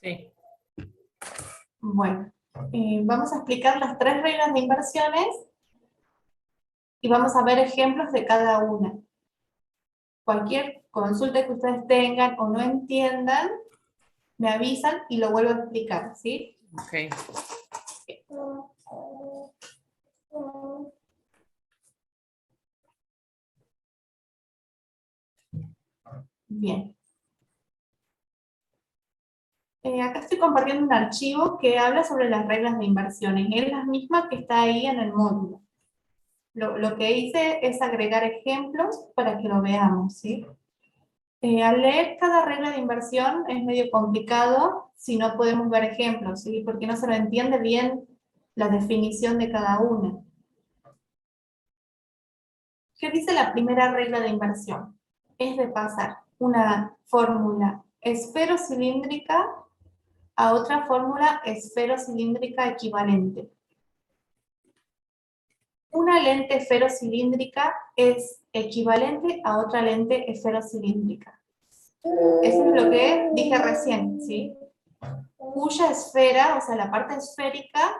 Sí. Bueno, vamos a explicar las 3 reglas de inversiones y vamos a ver ejemplos de cada una. Cualquier consulta que ustedes tengan o no entiendan, me avisan y lo vuelvo a explicar, ¿sí? Ok. Bien. Acá estoy compartiendo un archivo que habla sobre las reglas de inversiones. Es la misma que está ahí en el módulo. Lo que hice es agregar ejemplos para que lo veamos, ¿sí? Al leer cada regla de inversión es medio complicado si no podemos ver ejemplos, ¿sí? Porque no se lo entiende bien la definición de cada una. ¿Qué dice la primera regla de inversión? Es de pasar una fórmula esferocilíndrica a otra fórmula esferocilíndrica equivalente. Una lente esferocilíndrica es equivalente a otra lente esferocilíndrica. Eso es lo que dije recién, ¿sí? Cuya esfera, o sea, la parte esférica,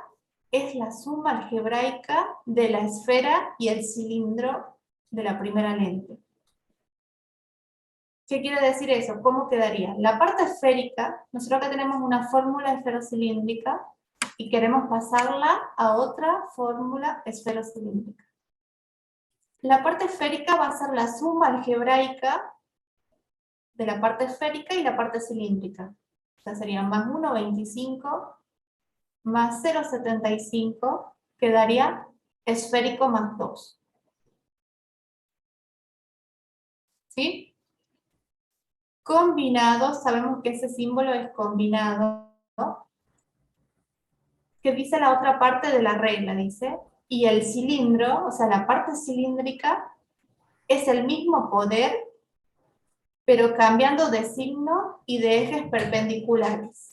es la suma algebraica de la esfera y el cilindro de la primera lente. ¿Qué quiere decir eso? ¿Cómo quedaría? La parte esférica, nosotros acá tenemos una fórmula esferocilíndrica y queremos pasarla a otra fórmula esferocilíndrica. La parte esférica va a ser la suma algebraica de la parte esférica y la parte cilíndrica. O sea, sería más 1,25 más 0,75 quedaría esférico más 2. ¿Sí? Combinado, sabemos que ese símbolo es combinado, ¿no? Que dice la otra parte de la regla, dice, y el cilindro, o sea, la parte cilíndrica, es el mismo poder, pero cambiando de signo y de ejes perpendiculares.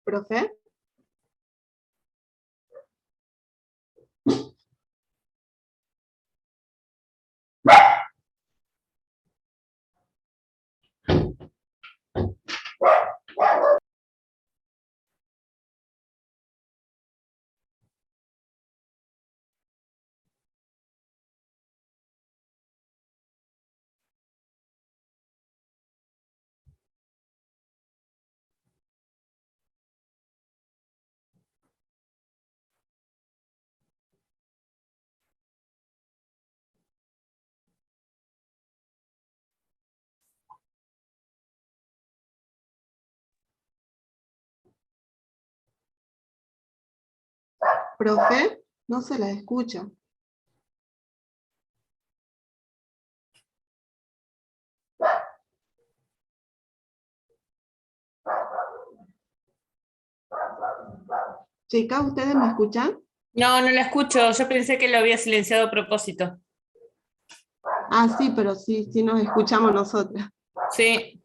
Profe. Profe, no se la escucha. Chicas, ¿ustedes me escuchan? No, no la escucho. Yo pensé que lo había silenciado a propósito. Ah, sí, pero sí nos escuchamos nosotras. Sí.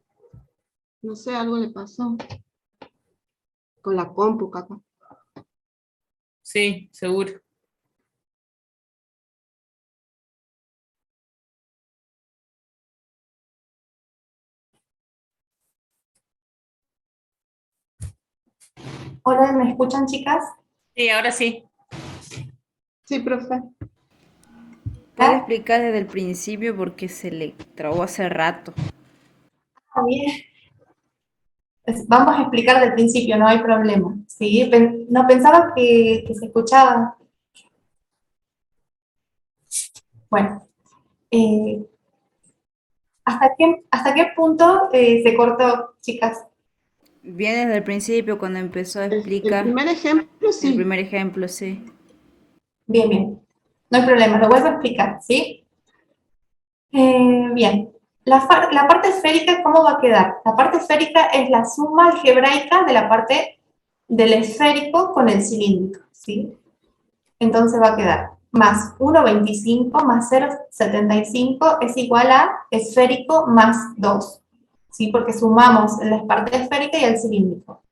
No sé, algo le pasó. Con la compu, capaz. Sí, seguro. Hola, ¿me escuchan, chicas? Sí, ahora sí. Sí, profe. ¿Puede explicar desde el principio por qué se le trabó hace rato? Bien. Vamos a explicar del principio, no hay problema. ¿Sí? No pensaba que se escuchaba. Bueno, eh, ¿hasta qué punto se cortó, chicas? Bien desde el principio, cuando empezó a El explicar primer ejemplo, el sí. primer ejemplo, sí. Bien, bien. No hay problema, lo vuelvo a explicar, ¿sí? Bien. La parte esférica, ¿cómo va a quedar? La parte esférica es la suma algebraica de la parte del esférico con el cilíndrico, ¿sí? Entonces va a quedar más 1,25 más 0,75 es igual a esférico más 2, ¿sí? Porque sumamos la parte esférica y el cilíndrico.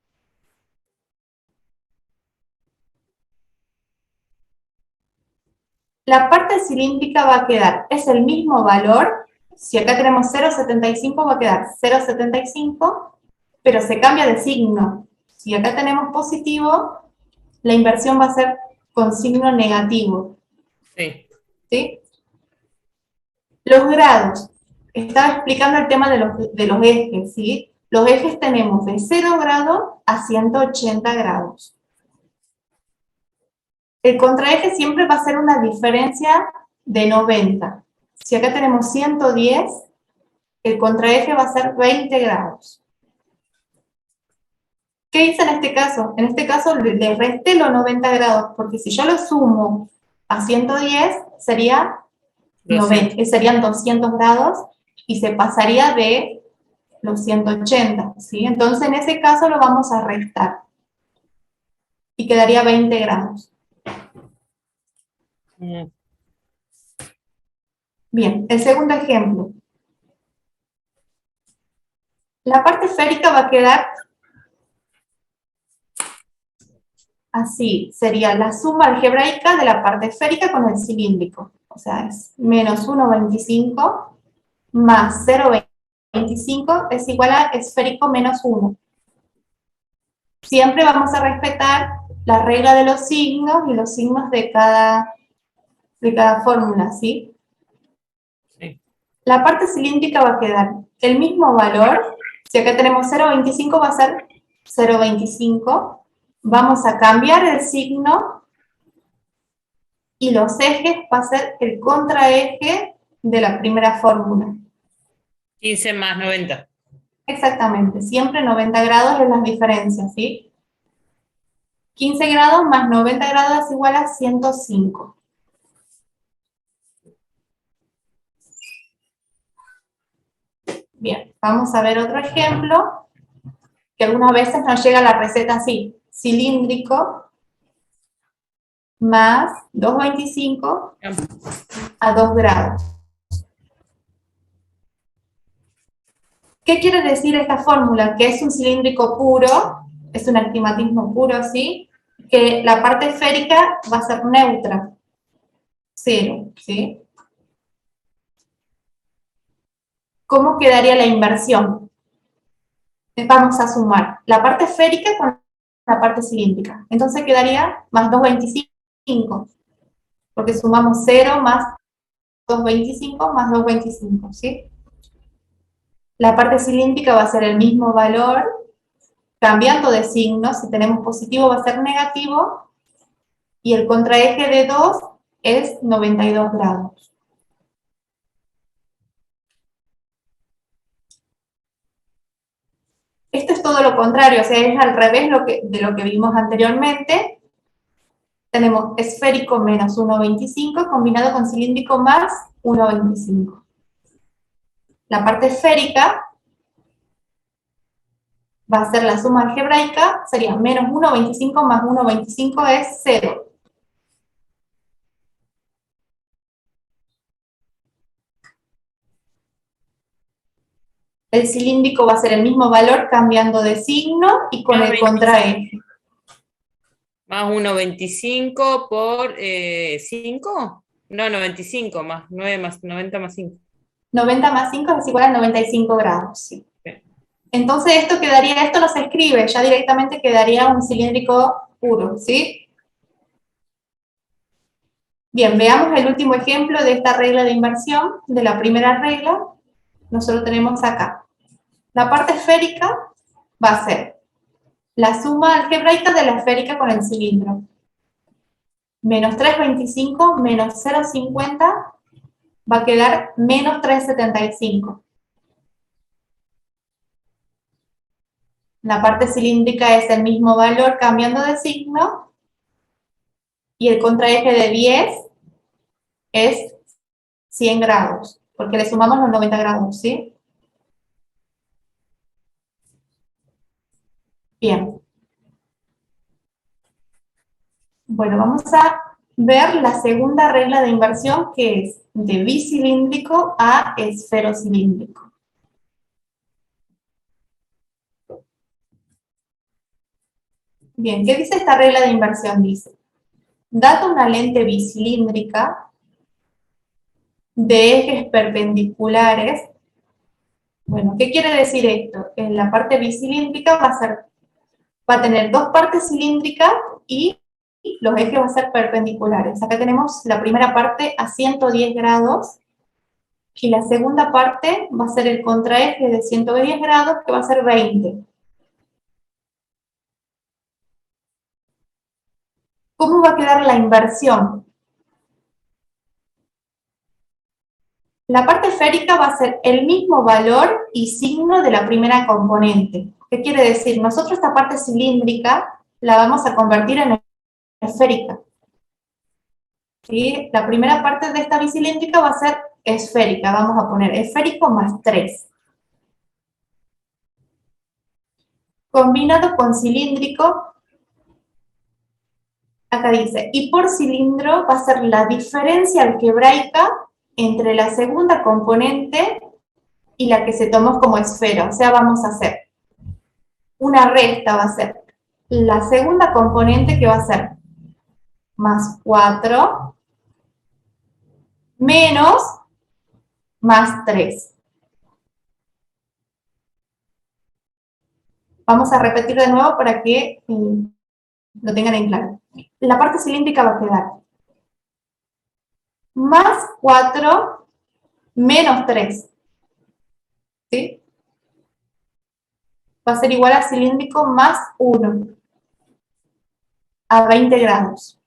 La parte cilíndrica va a quedar, es el mismo valor, si acá tenemos 0,75 va a quedar 0,75, pero se cambia de signo. Si acá tenemos positivo, la inversión va a ser con signo negativo. Sí. ¿Sí? Los grados. Estaba explicando el tema de los ejes, ¿sí? Los ejes tenemos de 0 grados a 180 grados. El contraeje siempre va a ser una diferencia de 90. Si acá tenemos 110, el contraeje va a ser 20 grados. ¿Qué hice en este caso? En este caso le resté los 90 grados, porque si yo lo sumo a 110, serían 200 grados y se pasaría de los 180, ¿sí? Entonces, en ese caso lo vamos a restar y quedaría 20 grados. Bien, el segundo ejemplo. La parte esférica va a quedar así, sería la suma algebraica de la parte esférica con el cilíndrico. O sea, es menos 1,25 más 0,25 es igual a esférico menos 1. Siempre vamos a respetar la regla de los signos y los signos de cada fórmula, ¿sí? Sí. La parte cilíndrica va a quedar el mismo valor. Si acá tenemos 0,25 va a ser 0,25. Vamos a cambiar el signo y los ejes va a ser el contraeje de la primera fórmula. 15 más 90. Exactamente, siempre 90 grados es las diferencias, ¿sí? 15 grados más 90 grados es igual a 105. Bien, vamos a ver otro ejemplo, que algunas veces nos llega la receta así, cilíndrico más 2,25 a 2 grados. ¿Qué quiere decir esta fórmula? Que es un cilíndrico puro es un actimatismo puro, ¿sí? Que la parte esférica va a ser neutra, 0, ¿sí? ¿Cómo quedaría la inversión? Vamos a sumar la parte esférica con la parte cilíndrica. Entonces quedaría más 225, porque sumamos 0 más 225 más 225, ¿sí? La parte cilíndrica va a ser el mismo valor, cambiando de signo. Si tenemos positivo va a ser negativo, y el contraeje de 2 es 92 grados. Esto es todo lo contrario, o sea, es al revés de lo que vimos anteriormente. Tenemos esférico menos 1,25 combinado con cilíndrico más 1,25. La parte esférica va a ser la suma algebraica, sería menos 1,25 más 1,25 es 0. El cilíndrico va a ser el mismo valor cambiando de signo y con el contraeje. Más 1,25 por 5. No, 95 más 9 más 90 más 5. 90 más 5 es igual a 95 grados, sí. Bien. Entonces esto quedaría, esto no se escribe, ya directamente quedaría un cilíndrico puro, ¿sí? Bien, veamos el último ejemplo de esta regla de inversión, de la primera regla. Nosotros tenemos acá. La parte esférica va a ser la suma algebraica de la esférica con el cilindro. Menos 3,25 menos 0,50 va a quedar menos 3,75. La parte cilíndrica es el mismo valor cambiando de signo, y el contraeje de 10 es 100 grados, porque le sumamos los 90 grados, ¿sí? Bien. Bueno, vamos a ver la segunda regla de inversión, que es de bicilíndrico a esferocilíndrico. Bien, ¿qué dice esta regla de inversión? Dice, dada una lente bicilíndrica de ejes perpendiculares, bueno, ¿qué quiere decir esto? En la parte bicilíndrica va a tener dos partes cilíndricas y los ejes van a ser perpendiculares. Acá tenemos la primera parte a 110 grados y la segunda parte va a ser el contraeje de 110 grados, que va a ser 20. ¿Cómo va a quedar la inversión? La parte esférica va a ser el mismo valor y signo de la primera componente. ¿Qué quiere decir? Nosotros esta parte cilíndrica la vamos a convertir en esférica. ¿Sí? La primera parte de esta bicilíndrica va a ser esférica. Vamos a poner esférico más 3. Combinado con cilíndrico, acá dice, y por cilindro va a ser la diferencia algebraica entre la segunda componente y la que se tomó como esfera. O sea, vamos a hacer una resta, va a ser la segunda componente, que va a ser más 4 menos más 3. Vamos a repetir de nuevo para que lo tengan en claro. La parte cilíndrica va a quedar más 4 menos 3. ¿Sí? Va a ser igual a cilíndrico más 1 a 20 grados.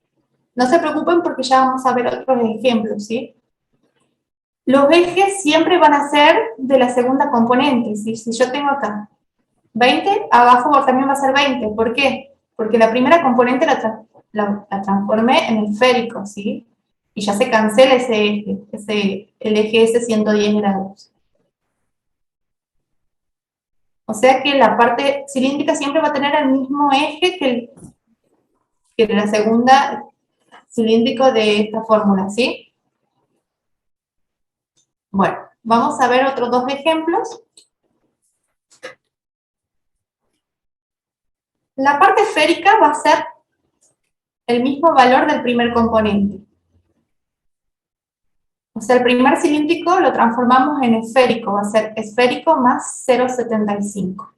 No se preocupen porque ya vamos a ver otros ejemplos, ¿sí? Los ejes siempre van a ser de la segunda componente, ¿sí? Si yo tengo acá 20, abajo también va a ser 20. ¿Por qué? Porque la primera componente la transformé en esférico, ¿sí? Y ya se cancela ese eje, el eje ese 110 grados. O sea que la parte cilíndrica siempre va a tener el mismo eje que la segunda cilíndrico de esta fórmula, ¿sí? Bueno, vamos a ver otros dos ejemplos. La parte esférica va a ser el mismo valor del primer componente. O sea, el primer cilíndrico lo transformamos en esférico, va a ser esférico más 0,75.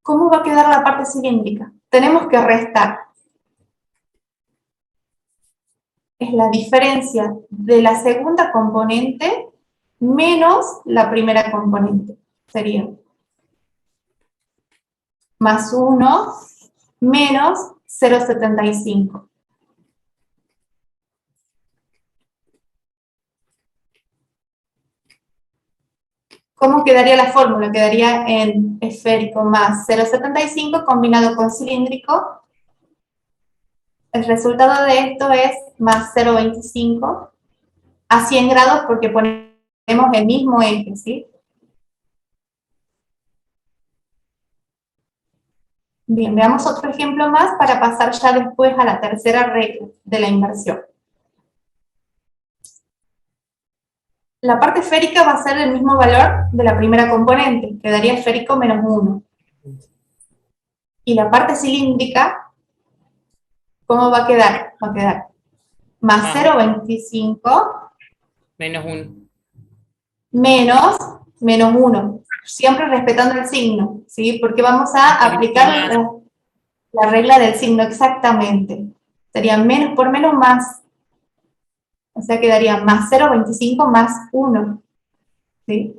¿Cómo va a quedar la parte cilíndrica? Tenemos que restar. Es la diferencia de la segunda componente menos la primera componente. Sería más 1 menos 0,75. ¿Cómo quedaría la fórmula? Quedaría en esférico más 0,75 combinado con cilíndrico. El resultado de esto es más 0,25 a 100 grados porque ponemos el mismo eje, ¿sí? Bien, veamos otro ejemplo más para pasar ya después a la tercera regla de la inversión. La parte esférica va a ser el mismo valor de la primera componente, quedaría esférico menos 1. Y la parte cilíndrica, ¿cómo va a quedar? Va a quedar más 0,25 Menos 1. menos 1. Siempre respetando el signo, ¿sí? Porque vamos a aplicar la regla del signo exactamente. Sería menos por menos más. O sea, quedaría más 0,25 más 1. ¿Sí?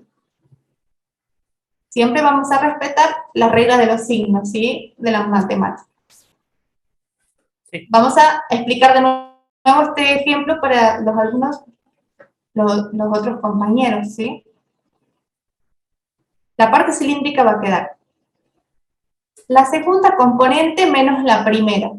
Siempre vamos a respetar la regla de los signos, ¿sí? De las matemáticas. Sí. Vamos a explicar de nuevo este ejemplo para los alumnos, los otros compañeros, ¿sí? La parte cilíndrica va a quedar la segunda componente menos la primera.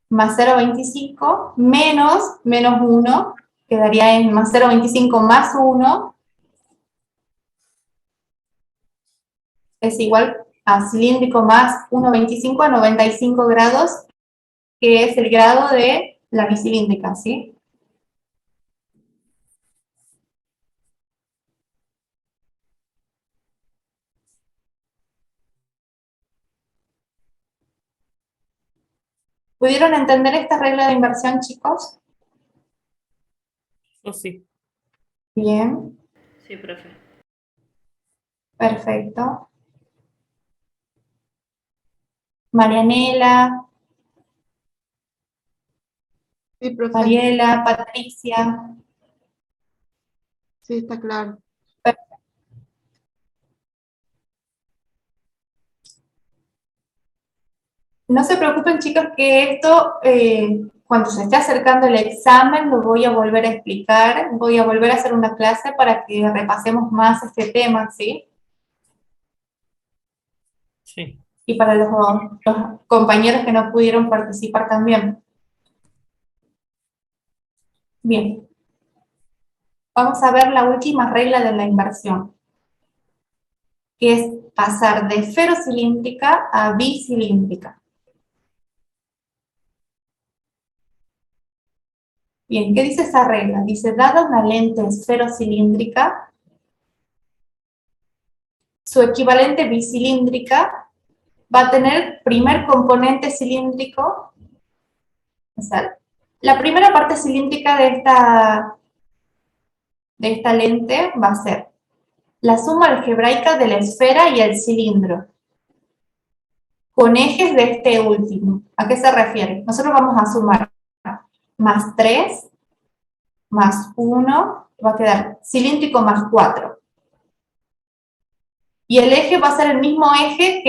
Más 0,25 menos 1, quedaría en más 0,25 más 1, es igual a cilíndrico más 1,25 a 95 grados, que es el grado de la bicilíndrica, ¿sí? ¿Pudieron entender esta regla de inversión, chicos? Yo sí. Bien, Sí, profe. perfecto. Marianela, Sí, profe. Mariela, Patricia. Sí, está claro. No se preocupen, chicos, que esto, cuando se esté acercando el examen, lo voy a volver a explicar. Voy a volver a hacer una clase para que repasemos más este tema, ¿sí? Sí. Y para los compañeros que no pudieron participar también. Bien. Vamos a ver la última regla de la inversión, que es pasar de ferrocilíndrica a bicilíndrica. Bien, ¿qué dice esa regla? Dice, dada una lente esferocilíndrica, su equivalente bicilíndrica va a tener primer componente cilíndrico, o sea, la primera parte cilíndrica de esta lente va a ser la suma algebraica de la esfera y el cilindro, con ejes de este último. ¿A qué se refiere? Nosotros vamos a sumar más 3, más 1, va a quedar cilíndrico más 4. Y el eje va a ser el mismo eje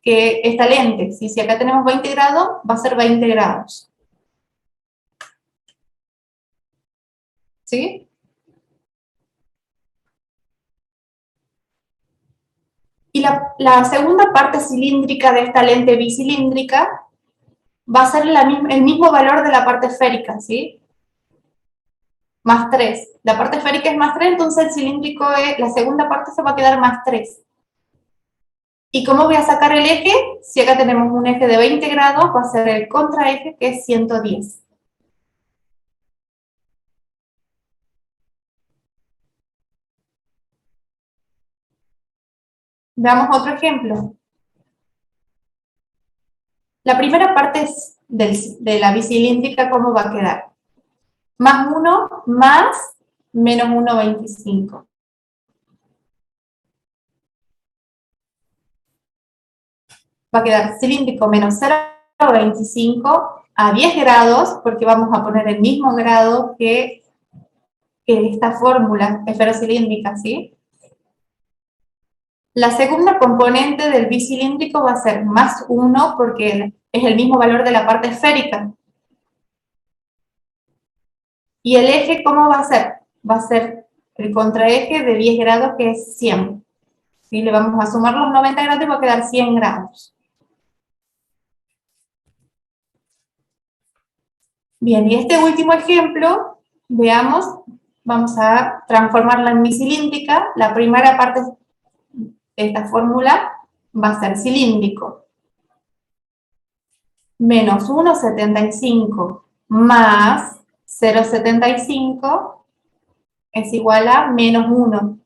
que esta lente. ¿Sí? Si acá tenemos 20 grados, va a ser 20 grados. ¿Sí? Y la segunda parte cilíndrica de esta lente bicilíndrica va a ser el mismo valor de la parte esférica, ¿sí? Más 3. La parte esférica es más 3, entonces el cilíndrico, la segunda parte se va a quedar más 3. ¿Y cómo voy a sacar el eje? Si acá tenemos un eje de 20 grados, va a ser el contraeje, que es 110. Veamos otro ejemplo. La primera parte de la bicilíndrica, ¿cómo va a quedar? Más 1 más menos 1,25. Va a quedar cilíndrico menos 0,25 a 10 grados, porque vamos a poner el mismo grado que esta fórmula esferocilíndrica, ¿sí? La segunda componente del bicilíndrico va a ser más 1, porque es el mismo valor de la parte esférica. ¿Y el eje cómo va a ser? Va a ser el contraeje de 10 grados, que es 100. ¿Sí? Le vamos a sumar los 90 grados y va a quedar 100 grados. Bien, y este último ejemplo, veamos, vamos a transformarla en bicilíndrica. La primera parte de esta fórmula va a ser cilíndrico. Menos 1,75 más 0,75 es igual a menos 1.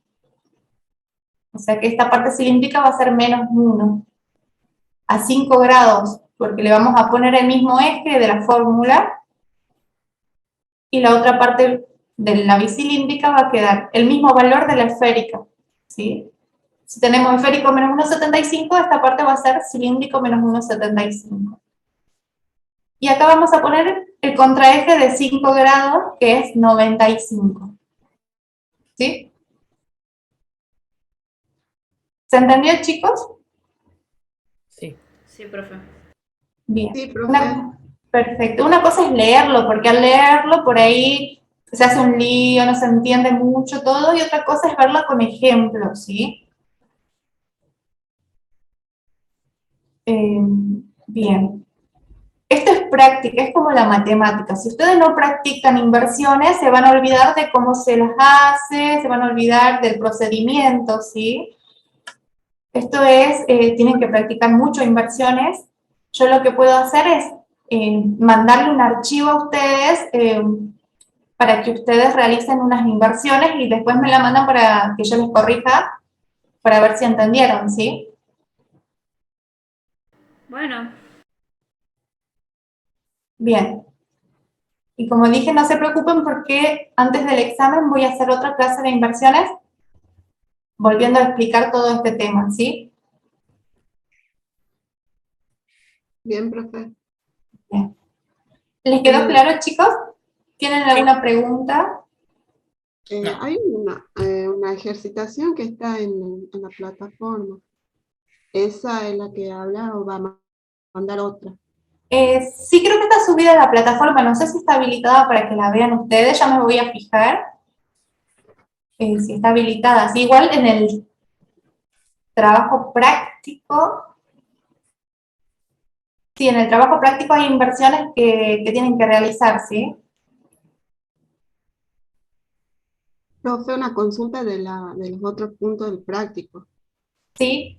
O sea que esta parte cilíndrica va a ser menos 1. A 5 grados, porque le vamos a poner el mismo eje de la fórmula, y la otra parte de la bicilíndrica va a quedar el mismo valor de la esférica, ¿sí? Si tenemos esférico menos 1,75, esta parte va a ser cilíndrico menos 1,75. Y acá vamos a poner el contraeje de 5 grados, que es 95. ¿Sí? ¿Se entendió, chicos? Sí. Sí, profe. Bien. Sí, profe. Perfecto. Una cosa es leerlo, porque al leerlo por ahí se hace un lío, no se entiende mucho todo, y otra cosa es verlo con ejemplos, ¿sí? Bien. Esto es práctica, es como la matemática. Si ustedes no practican inversiones, se van a olvidar de cómo se las hace, se van a olvidar del procedimiento, ¿sí? Esto es, tienen que practicar mucho inversiones. Yo lo que puedo hacer es mandarle un archivo a ustedes para que ustedes realicen unas inversiones y después me la mandan para que yo les corrija para ver si entendieron, ¿sí? Bueno, Bien. Y como dije, no se preocupen porque antes del examen voy a hacer otra clase de inversiones volviendo a explicar todo este tema, ¿sí? Bien, profe. Bien. ¿Les quedó claro, chicos? ¿Tienen Sí. alguna pregunta? No. Hay una ejercitación que está en la plataforma. ¿Esa es la que habla o va a mandar otra? Sí, creo que está subida a la plataforma, no sé si está habilitada para que la vean ustedes, ya me voy a fijar si está habilitada. Sí, igual en el trabajo práctico, sí, en el trabajo práctico hay inversiones que tienen que realizar, ¿sí? Profe, una consulta de los otros puntos del práctico. Sí,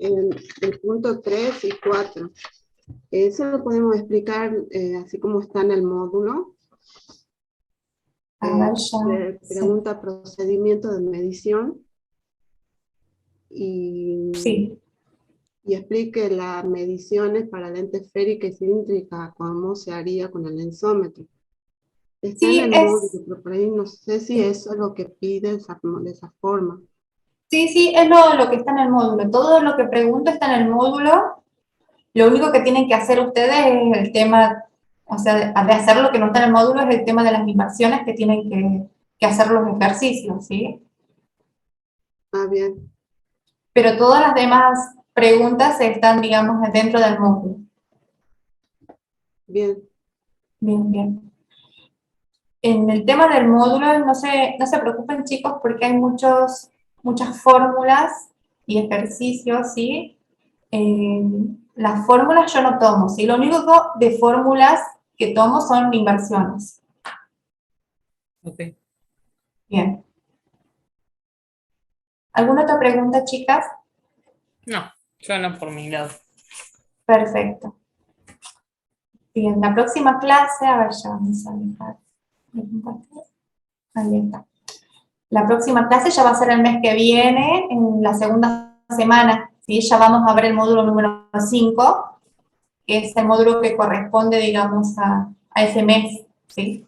En el punto 3 y 4. Eso lo podemos explicar así como está en el módulo. a ver ya. Pregunta procedimiento de medición y, Sí, y explique las mediciones para lente esférica y cilíndrica, cómo se haría con el lensómetro. Está en sí, el módulo, pero por ahí no sé si eso es lo que pide de esa forma. sí, es lo que está en el módulo. Todo lo que pregunto está en el módulo. Lo único que tienen que hacer ustedes es el tema, o sea, de hacer lo que no está en el módulo, es el tema de las inversiones que tienen que hacer los ejercicios, ¿sí? Ah, bien, Pero todas las demás preguntas están, digamos, dentro del módulo. bien. Bien, bien. En el tema del módulo, no se preocupen, chicos, porque hay muchas fórmulas y ejercicios, ¿sí? Las fórmulas yo no tomo, ¿sí? Lo único de fórmulas que tomo son inversiones. Ok. Bien. ¿Alguna otra pregunta, chicas? No, yo no por mi lado. Perfecto. Bien, la próxima clase, a ver, ya vamos a dejar de compartir. Ahí está. La próxima clase ya va a ser el mes que viene, en la segunda semana, ¿sí? Ya vamos a ver el módulo número 5, que es el módulo que corresponde, digamos, a ese mes, ¿sí?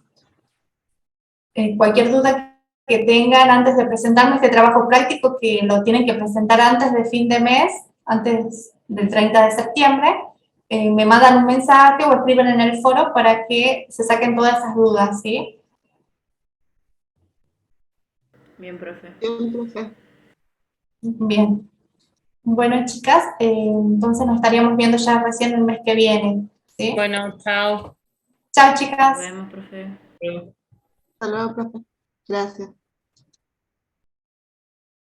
Cualquier duda que tengan antes de presentarme este trabajo práctico, que lo tienen que presentar antes de fin de mes, antes del 30 de septiembre, me mandan un mensaje o escriben en el foro para que se saquen todas esas dudas, ¿sí? Bien, profe. Bien, profe. Bien. Bueno, chicas, entonces nos estaríamos viendo ya recién el mes que viene, ¿sí? Bueno, chao. Chao, chicas. Nos vemos, profe. Hasta luego, profe. Gracias.